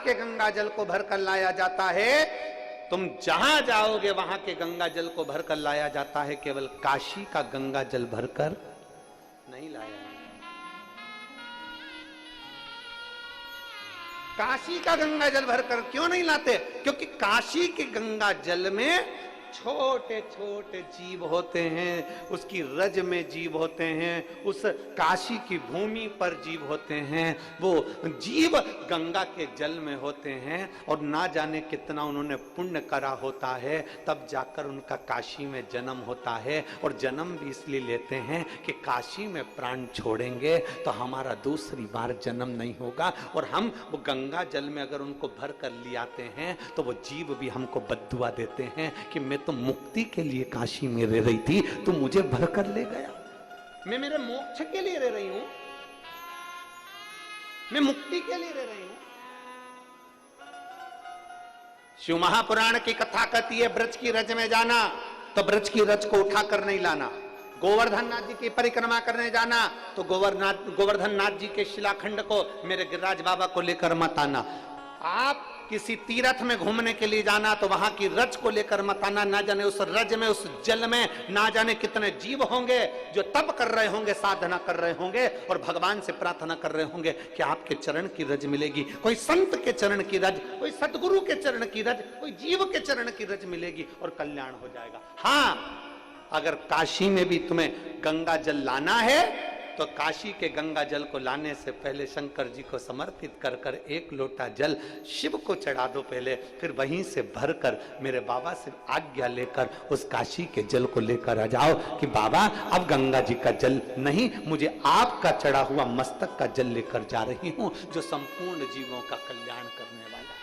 के गंगा जल को भरकर लाया जाता है। तुम जहां जाओगे वहां के गंगा जल को भरकर लाया जाता है, केवल काशी का गंगा जल भरकर नहीं लाया जाता। काशी का गंगा जल भरकर क्यों नहीं लाते? क्योंकि काशी के गंगा जल में छोटे छोटे जीव होते हैं, उसकी रज में जीव होते हैं, उस काशी की भूमि पर जीव होते हैं। वो जीव गंगा के जल में होते हैं और ना जाने कितना उन्होंने पुण्य करा होता है, तब जाकर उनका काशी में जन्म होता है। और जन्म भी इसलिए लेते हैं कि काशी में प्राण छोड़ेंगे तो हमारा दूसरी बार जन्म नहीं होगा। और हम वो गंगा जल में अगर उनको भर कर ले आते हैं तो वो जीव भी हमको बद्दुआ देते हैं कि मैं तो मुक्ति के लिए काशी में रह रही थी, तू मुझे भरकर ले गया। मैं मेरे मोक्ष के लिए रह रही हूं, मैं मुक्ति के लिए रह रही हूं। शिव महापुराण की कथा कहती है, ब्रज की रज में जाना तो ब्रज की रज को उठाकर नहीं लाना। गोवर्धन नाथ जी की परिक्रमा करने जाना तो गोवर्धन नाथ जी के शिलाखंड को मेरे गिरिराज बाबा को लेकर मत आना। आप किसी तीर्थ में घूमने के लिए जाना तो वहां की रज को लेकर मत आना। ना जाने उस रज में, उस जल में ना जाने कितने जीव होंगे जो तप कर रहे होंगे, साधना कर रहे होंगे और भगवान से प्रार्थना कर रहे होंगे कि आपके चरण की रज मिलेगी। कोई संत के चरण की रज, कोई सतगुरु के चरण की रज, कोई जीव के चरण की रज मिलेगी और कल्याण हो जाएगा। हाँ, अगर काशी में भी तुम्हें गंगा जल लाना है तो काशी के गंगा जल को लाने से पहले शंकर जी को समर्पित कर कर एक लोटा जल शिव को चढ़ा दो पहले, फिर वहीं से भरकर मेरे बाबा से आज्ञा लेकर उस काशी के जल को लेकर आ जाओ कि बाबा अब गंगा जी का जल नहीं, मुझे आपका चढ़ा हुआ मस्तक का जल लेकर जा रही हूं जो संपूर्ण जीवों का कल्याण करने वाला है।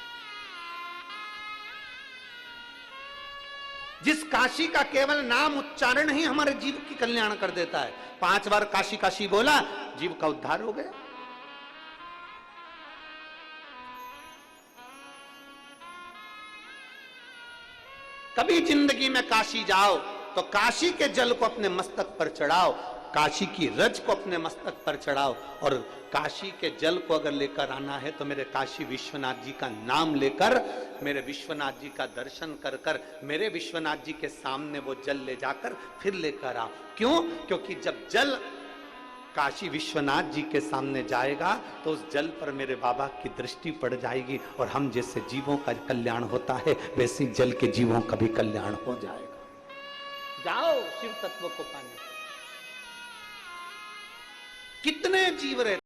जिस काशी का केवल नाम उच्चारण ही हमारे जीव की कल्याण कर देता है। 5 बार काशी काशी बोला, जीव का उद्धार हो गया। कभी जिंदगी में काशी जाओ तो काशी के जल को अपने मस्तक पर चढ़ाओ, काशी की रज को अपने मस्तक पर चढ़ाओ। और काशी के जल को अगर लेकर आना है तो मेरे काशी विश्वनाथ जी का नाम लेकर, मेरे विश्वनाथ जी का दर्शन कर कर, मेरे विश्वनाथ जी के सामने वो जल ले जाकर फिर लेकर आओ। क्यों? क्योंकि जब जल काशी विश्वनाथ जी के सामने जाएगा तो उस जल पर मेरे बाबा की दृष्टि पड़ जाएगी और हम जैसे जीवों का कल्याण होता है वैसे जल के जीवों का भी कल्याण हो जाएगा। जाओ शिव तत्व को पाने। कितने जीव रहते